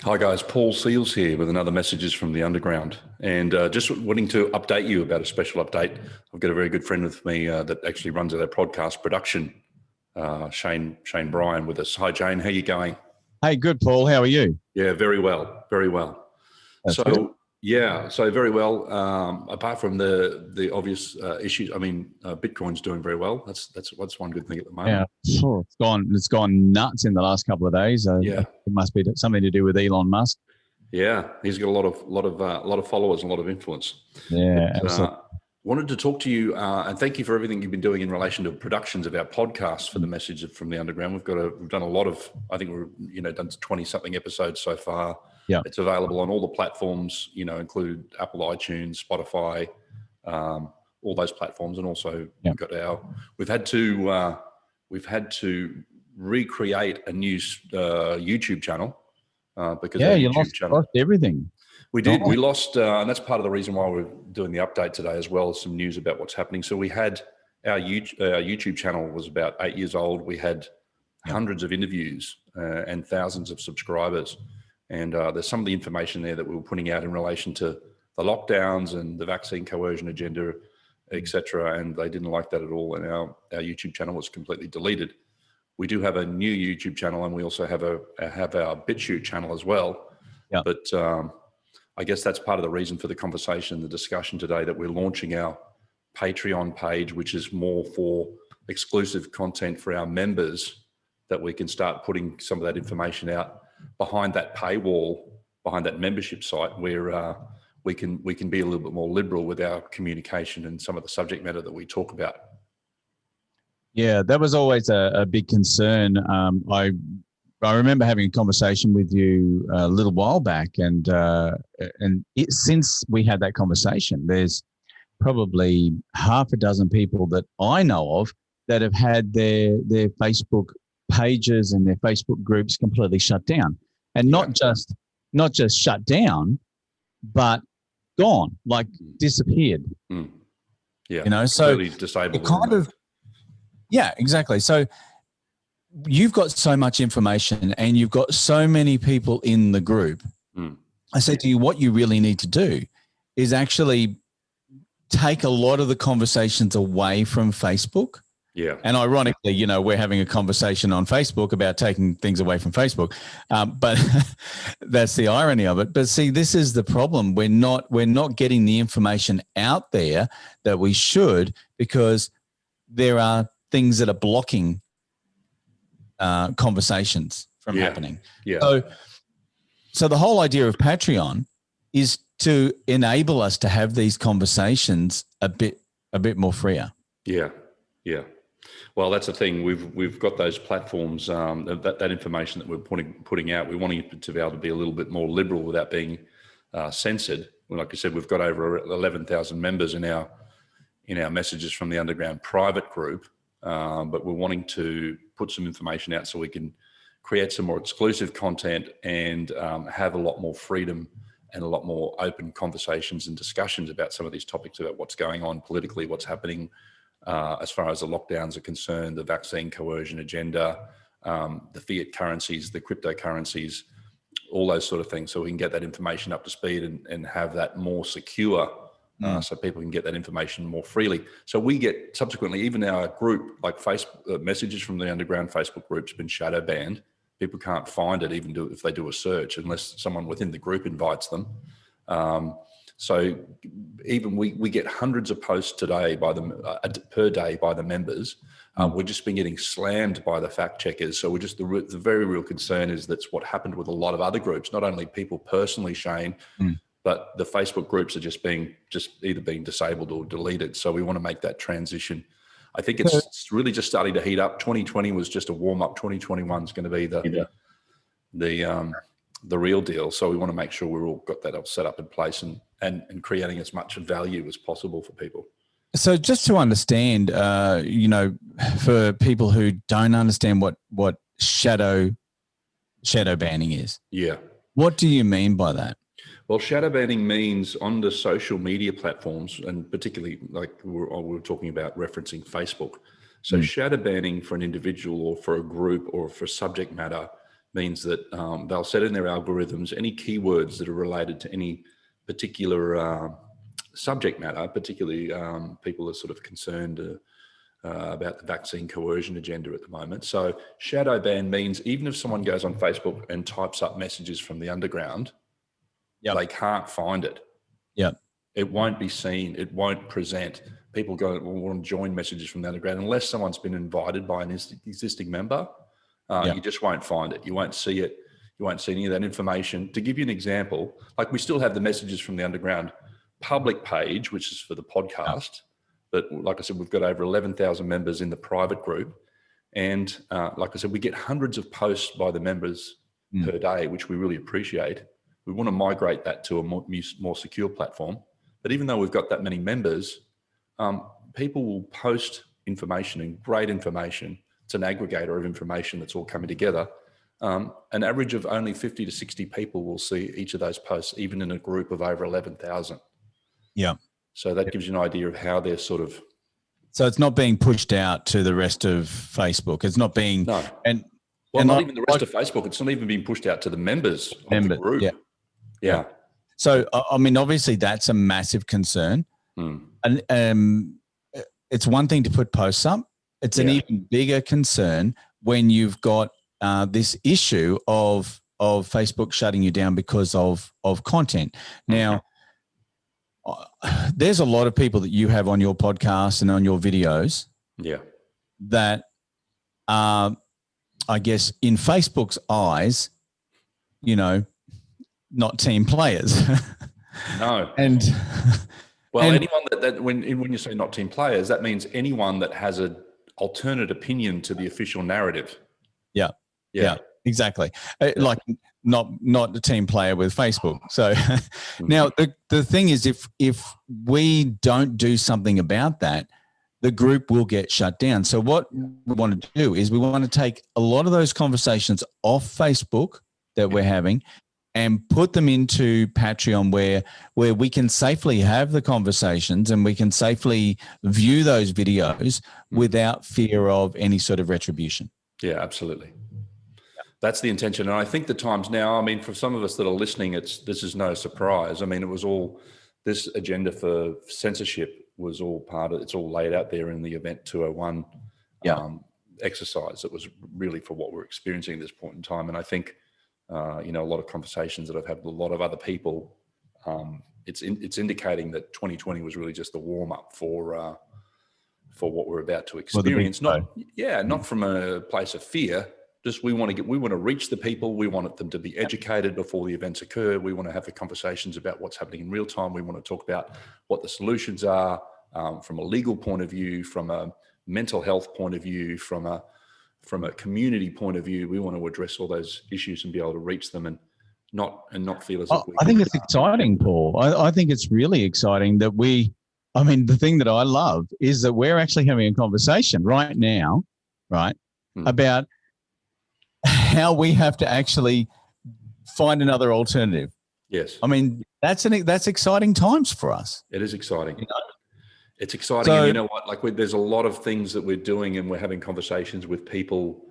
Hi guys, Paul Seils here with another Messages from the Underground, and just wanting to update you about a special update. I've got a very good friend with me that actually runs our podcast production, Shane Bryan, with us. Hi Jane, how you going? Hey, good, Paul. How are you? Yeah, very well, very well. That's good. So very well. Apart from the obvious issues, I mean, Bitcoin's doing very well. That's one good thing at the moment. Yeah, it's gone nuts in the last couple of days. Yeah. It must be something to do with Elon Musk. Yeah, he's got a lot of followers and a lot of influence. Yeah, But, absolutely. wanted to talk to you and thank you for everything you've been doing in relation to productions of our podcast for the Message from the Underground. We've done a lot of, I think we've done 20 something episodes so far. Yeah. It's available on all the platforms, include Apple, iTunes, Spotify, all those platforms, and also we've had to recreate a new YouTube channel because our you YouTube channel. lost everything. We did. We lost, and that's part of the reason why we're doing the update today as well as some news about what's happening. So we had our YouTube channel was about 8 years old. We had hundreds of interviews and thousands of subscribers. And there's some of the information there that we were putting out in relation to the lockdowns and the vaccine coercion agenda, et cetera. And they didn't like that at all. And our YouTube channel was completely deleted. We do have a new YouTube channel, and we also have our BitChute channel as well. Yeah. But I guess that's part of the reason for the conversation, the discussion today, that we're launching our Patreon page, which is more for exclusive content for our members, that we can start putting some of that information out behind that paywall, behind that membership site, where we can be a little bit more liberal with our communication and some of the subject matter that we talk about. Yeah, that was always a big concern. I remember having a conversation with you a little while back, and since we had that conversation, there's probably half a dozen people that I know of that have had their Facebook pages and their Facebook groups completely shut down, and not just shut down, but gone, like disappeared. Mm. Yeah, so completely disabled. Kind of. Yeah, exactly. So you've got so much information and you've got so many people in the group. I said to you, what you really need to do is actually take a lot of the conversations away from Facebook. Yeah. And ironically, we're having a conversation on Facebook about taking things away from Facebook. But that's the irony of it. But see, this is the problem. We're not getting the information out there that we should, because there are things that are blocking conversations from happening. Yeah. So the whole idea of Patreon is to enable us to have these conversations a bit more freer. Yeah. Yeah. Well, that's the thing. We've got those platforms, that information that we're putting out. We want it to be able to be a little bit more liberal without being censored. Well, like I said, we've got over 11,000 members in our Messages from the Underground private group, but we're wanting to put some information out so we can create some more exclusive content and have a lot more freedom and a lot more open conversations and discussions about some of these topics, about what's going on politically, what's happening as far as the lockdowns are concerned, the vaccine coercion agenda, the fiat currencies, the cryptocurrencies, all those sort of things, so we can get that information up to speed and have that more secure, so people can get that information more freely. So we get subsequently, even our group, like Facebook, Messages from the Underground Facebook group's been shadow banned. People can't find it, even if they do a search, unless someone within the group invites them. So even we get hundreds of posts today per day by the members. We've just been getting slammed by the fact checkers. So the very real concern is that's what happened with a lot of other groups, not only people personally, Shane, but the Facebook groups are just either being disabled or deleted. So we want to make that transition. I think it's really just starting to heat up. 2020 was just a warm up. 2021 is going to be the real deal. So we want to make sure we're all got that all set up in place and creating as much value as possible for people. So just to understand, for people who don't understand what shadow banning is. Yeah. What do you mean by that? Well, shadow banning means on the social media platforms, and particularly like we're talking about referencing Facebook. So shadow banning for an individual or for a group or for subject matter means that they'll set in their algorithms any keywords that are related to any particular subject matter, particularly people are sort of concerned about the vaccine coercion agenda at the moment. So shadow ban means even if someone goes on Facebook and types up messages from the underground, they can't find it. It won't be seen. It won't present. People want to join messages from the underground unless someone's been invited by an existing member. You just won't find it. You won't see it. You won't see any of that information. To give you an example, like we still have the messages from the underground public page, which is for the podcast. But like I said, we've got over 11,000 members in the private group. And like I said, we get hundreds of posts by the members per day, which we really appreciate. We want to migrate that to a more secure platform. But even though we've got that many members, people will post information and great information. It's an aggregator of information that's all coming together. An average of only 50 to 60 people will see each of those posts, even in a group of over 11,000. So that gives you an idea of how they're sort of... So it's not being pushed out to the rest of Facebook. It's not being... No. And not even the rest of Facebook. It's not even being pushed out to the members of the group. Yeah. So, I mean, obviously that's a massive concern. And it's one thing to put posts up. It's an even bigger concern when you've got this issue of Facebook shutting you down because of content. Now, there's a lot of people that you have on your podcast and on your videos that I guess in Facebook's eyes, not team players. No. And anyone that when you say not team players, that means anyone that has an alternate opinion to the official narrative. Yeah, exactly. Like not a team player with Facebook. So now the thing is, if we don't do something about that, the group will get shut down. So what we want to do is we want to take a lot of those conversations off Facebook that we're having and put them into Patreon where we can safely have the conversations and we can safely view those videos without fear of any sort of retribution. Yeah, absolutely. That's the intention. And I think the times now, I mean, for some of us that are listening, this is no surprise. I mean, it was all, this agenda for censorship was all it's all laid out there in the Event 201 exercise. It was really for what we're experiencing at this point in time. And I think, a lot of conversations that I've had with a lot of other people, it's indicating that 2020 was really just the warm up for what we're about to experience. Not from a place of fear. Just we want to reach the people. We want them to be educated before the events occur. We want to have the conversations about what's happening in real time. We want to talk about what the solutions are from a legal point of view, from a mental health point of view, from a community point of view. We want to address all those issues and be able to reach them and not feel as if I think it's exciting, Paul. I think it's really exciting that the thing that I love is that we're actually having a conversation right now, about how we have to actually find another alternative. Yes. I mean, that's exciting times for us. It is exciting. It's exciting. And you know what, there's a lot of things that we're doing and we're having conversations with people,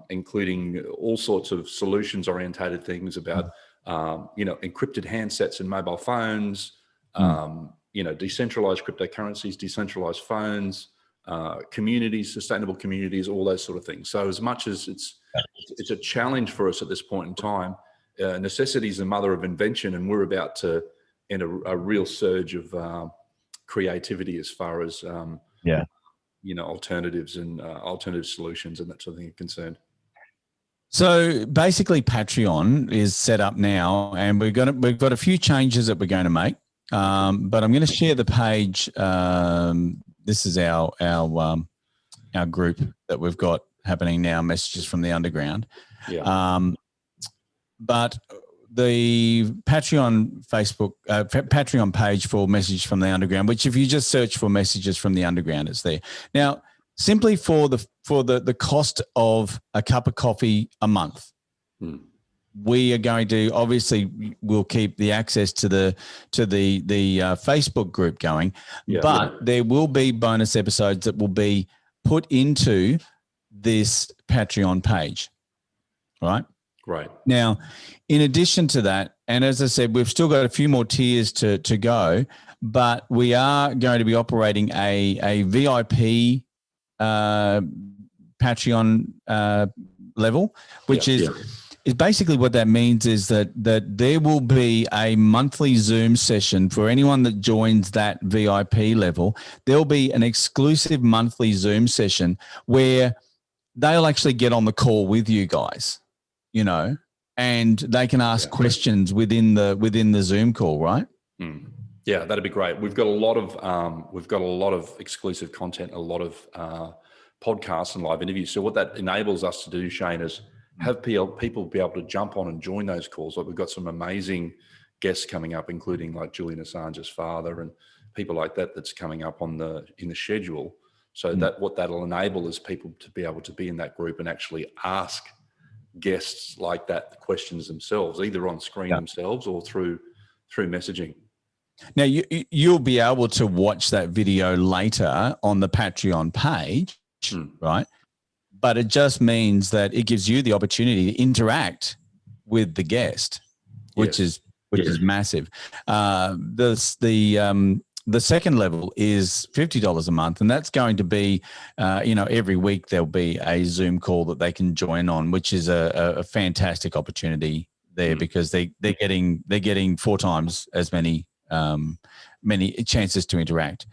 including all sorts of solutions orientated things about, encrypted handsets and mobile phones, decentralized cryptocurrencies, decentralized phones, communities, sustainable communities, all those sort of things. So as much as it's a challenge for us at this point in time, necessity is the mother of invention, and we're about to enter a real surge of creativity as far as alternatives and alternative solutions and that sort of thing are concerned. So basically, Patreon is set up now, and we've got a few changes that we're going to make. But I'm going to share the page. This is our group that we've got happening now. Messages from the Underground. But the Patreon Patreon page for Messages from the Underground, which if you just search for Messages from the Underground, it's there. Now, simply for the cost of a cup of coffee a month, we are going to, obviously we'll keep the access to the Facebook group going, but there will be bonus episodes that will be put into this Patreon page. right? Right. Now, in addition to that, and as I said, we've still got a few more tiers to go, but we are going to be operating a VIP Patreon level, which is basically what that means is that there will be a monthly Zoom session for anyone that joins that VIP level. There'll be an exclusive monthly Zoom session where they'll actually get on the call with you guys, you know, and they can ask questions within the Zoom call, right? Mm. Yeah, that'd be great. We've got a lot of exclusive content, a lot of podcasts and live interviews. So what that enables us to do, Shane, is have people be able to jump on and join those calls. Like we've got some amazing guests coming up, including like Julian Assange's father and people like that that's coming up in the schedule. So that what that'll enable is people to be able to be in that group and actually ask guests like that questions themselves, either on screen themselves or through messaging. Now you'll be able to watch that video later on the Patreon page, right? But it just means that it gives you the opportunity to interact with the guest, which is massive. The second level is $50 a month, and that's going to be, every week there'll be a Zoom call that they can join on, which is a fantastic opportunity there because they're getting 4 times as many chances to interact.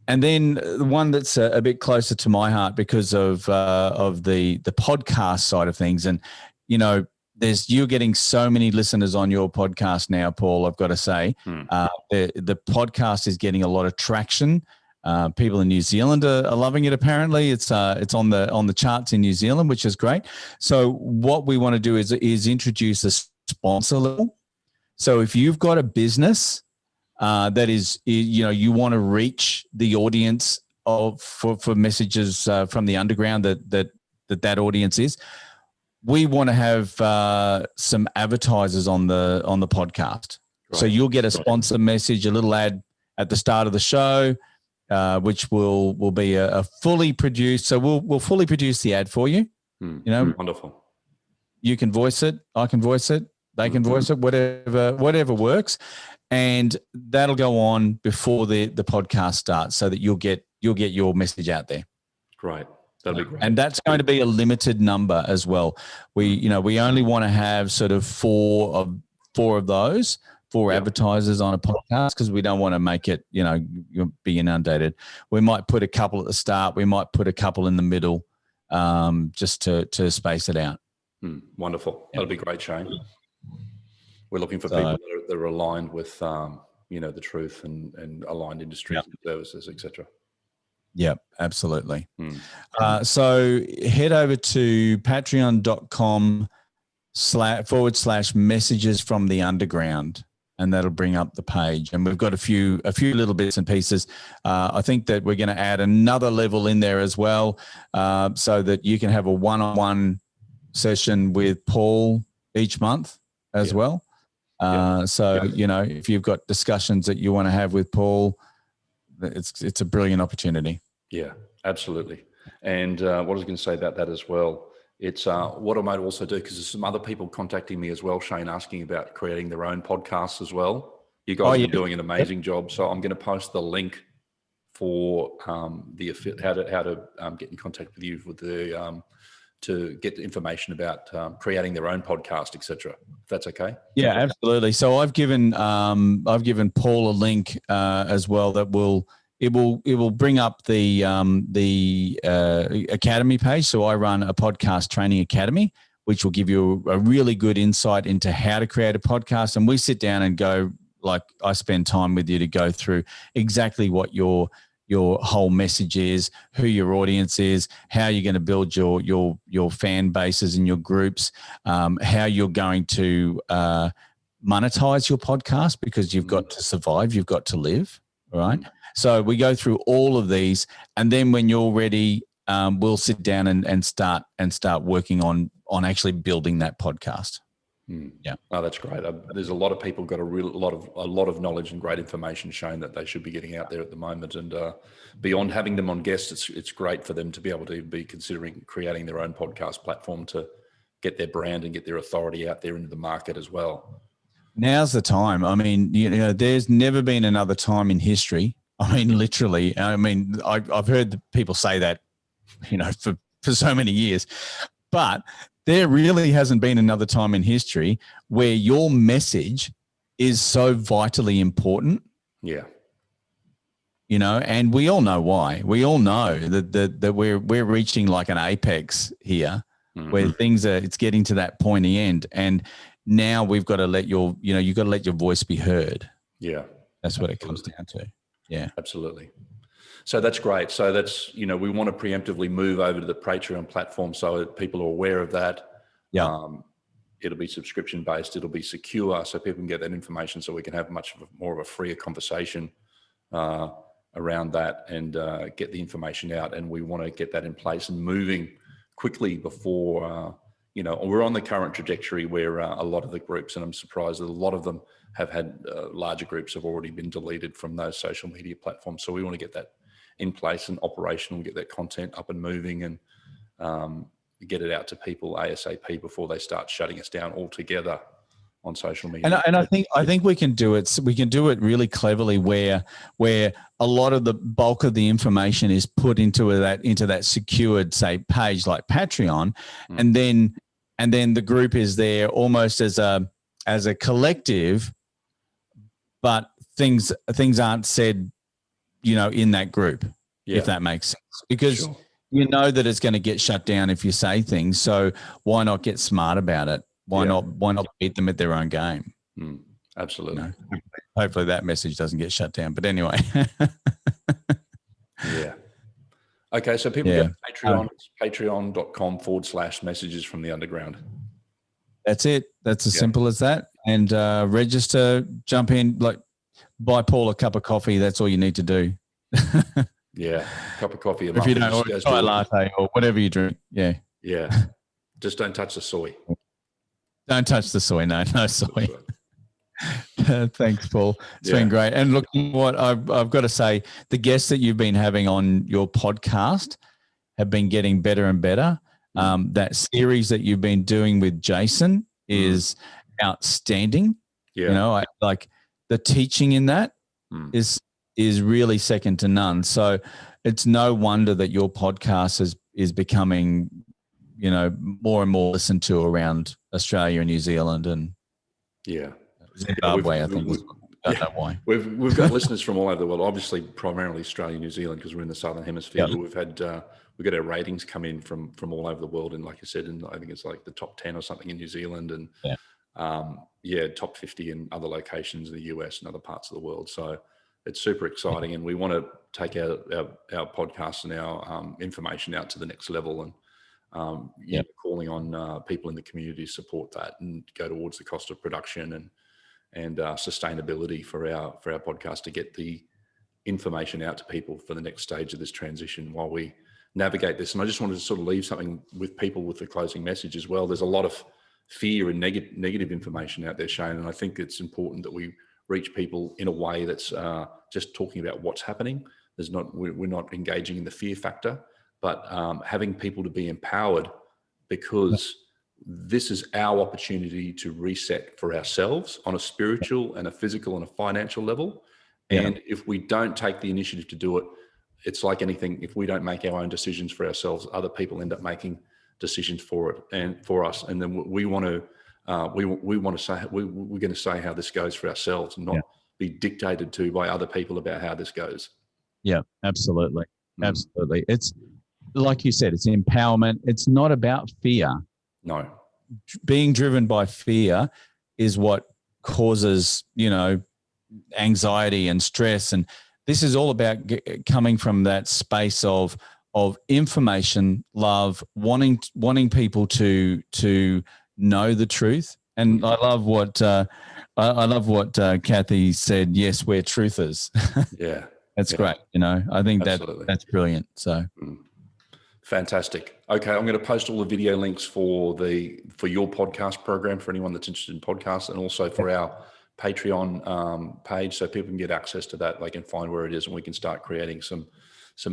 And then the one that's a bit closer to my heart because of the podcast side of things, and you're getting so many listeners on your podcast now, Paul. I've got to say, the podcast is getting a lot of traction. People in New Zealand are loving it. Apparently, it's on the charts in New Zealand, which is great. So what we want to do is introduce a sponsor level. So if you've got a business that is, you want to reach the audience for messages from the underground that audience is. We want to have some advertisers on the podcast. Right. So you'll get a sponsor message, a little ad at the start of the show, which will be a fully produced. So we'll fully produce the ad for you. Wonderful. You can voice it. I can voice it. They can voice it. Whatever works, and that'll go on before the podcast starts, so that you'll get your message out there. Great. That'll be great. And that's going to be a limited number as well. We only want to have sort of four of those advertisers on a podcast because we don't want to make it, be inundated. We might put a couple at the start. We might put a couple in the middle, just to space it out. Wonderful. That'll be great, Shane. We're looking for people that are aligned with, the truth and aligned industries and services, etc. Yeah, absolutely. So head over to patreon.com//messages from the underground, and that'll bring up the page. And we've got a few little bits and pieces. I think that we're going to add another level in there as well, so that you can have a one-on-one session with Paul each month as well. If you've got discussions that you want to have with Paul, it's a brilliant opportunity. Yeah, absolutely. And what I was going to say about that as well, it's what I might also do, because there's some other people contacting me as well, Shane, asking about creating their own podcasts as well. You guys are doing an amazing job. So I'm going to post the link for how to get in contact with you with the to get the information about creating their own podcast, etc. If that's okay. Yeah, absolutely. So I've given Paul a link as well that will bring up the academy page. So I run a podcast training academy, which will give you a really good insight into how to create a podcast. And we sit down and go, like, I spend time with you to go through exactly what your whole message is, who your audience is, how you're going to build your fan bases and your groups, how you're going to monetize your podcast, because you've got to survive, you've got to live, right? So we go through all of these, and then when you're ready, we'll sit down and start working on actually building that podcast. Yeah. Oh, that's great. There's a lot of people got a lot of knowledge and great information, Shane, that they should be getting out there at the moment. And beyond having them on guests, it's great for them to be able to be considering creating their own podcast platform to get their brand and get their authority out there into the market as well. Now's the time. I mean, there's never been another time in history. I mean, literally. I mean, I've heard people say that, for so many years, but there really hasn't been another time in history where your message is so vitally important. Yeah. And we all know why. We all know that we're reaching like an apex here, where it's getting to that pointy end, and now we've got to let you've got to let your voice be heard. Yeah, that's what it comes down to. Yeah, absolutely. So that's great. So that's we want to preemptively move over to the Patreon platform so that people are aware of that. Yeah. It'll be subscription based. It'll be secure, so people can get that information, so we can have more of a freer conversation around that and get the information out. And we want to get that in place and moving quickly before, we're on the current trajectory where a lot of the groups, and I'm surprised that a lot of them have had larger groups have already been deleted from those social media platforms. So we want to get that in place and operational, get that content up and moving, and get it out to people ASAP before they start shutting us down altogether on social media. And I think we can do it. We can do it really cleverly, where a lot of the bulk of the information is put into that secured, say, page like Patreon, and then the group is there almost as a collective, but things aren't said, in that group, if that makes sense, because. Sure. You know that it's going to get shut down if you say things. So why not get smart about it? Why not beat them at their own game? Absolutely. Hopefully that message doesn't get shut down. But anyway. Yeah. Okay. So people go to Patreon, patreon.com/messages from the underground. That's it. That's as simple as that. And register, jump in, buy Paul a cup of coffee. That's all you need to do. Yeah, cup of coffee. If you don't, or a chai latte or whatever you drink. Yeah. Yeah. Just don't touch the soy. Don't touch the soy. No soy. Thanks, Paul. It's been great. And look, what I've got to say, the guests that you've been having on your podcast have been getting better and better. That series that you've been doing with Jason is outstanding. Yeah. Like the teaching in that is really second to none. So it's no wonder that your podcast is becoming, more and more listened to around Australia and New Zealand and Zimbabwe. I think I don't know why. We've got listeners from all over the world. Obviously, primarily Australia, New Zealand, because we're in the Southern Hemisphere. But we've had we got our ratings come in from all over the world, and like I said, I think it's like the top 10 or something in New Zealand, and top 50 in other locations in the US and other parts of the world. So it's super exciting, and we want to take our podcasts and our information out to the next level, and calling on people in the community to support that and go towards the cost of production and sustainability for our podcast to get the information out to people for the next stage of this transition while we navigate this. And I just wanted to sort of leave something with people with the closing message as well. There's a lot of fear and negative information out there, Shane, and I think it's important that we reach people in a way that's just talking about what's happening. We're not engaging in the fear factor, but having people to be empowered, because this is our opportunity to reset for ourselves on a spiritual and a physical and a financial level. And if we don't take the initiative to do it, it's like anything. If we don't make our own decisions for ourselves, other people end up making decisions for it and for us. And then we want to say, we're going to say how this goes for ourselves, and not be dictated to by other people about how this goes. Yeah, absolutely. Absolutely. It's like you said, it's empowerment. It's not about fear. No. Being driven by fear is what causes, anxiety and stress. And this is all about coming from that space of information, love, wanting people to know the truth. And I love what Kathy said. Yes, we're truthers. Yeah, that's great. I think that's brilliant. So. Fantastic. Okay, I'm going to post all the video links for your podcast program for anyone that's interested in podcasts, and also for our Patreon page, so people can get access to that. They can find where it is, and we can start creating some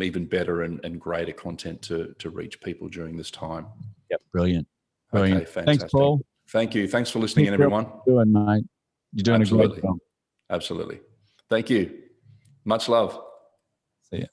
even better and greater content to reach people during this time. Yep, brilliant. Brilliant. Okay, fantastic. Thanks, Paul. Thank you. Thanks for listening in, everyone. Doing, mate. You're doing Absolutely. a great job. Absolutely. Thank you. Much love. See ya.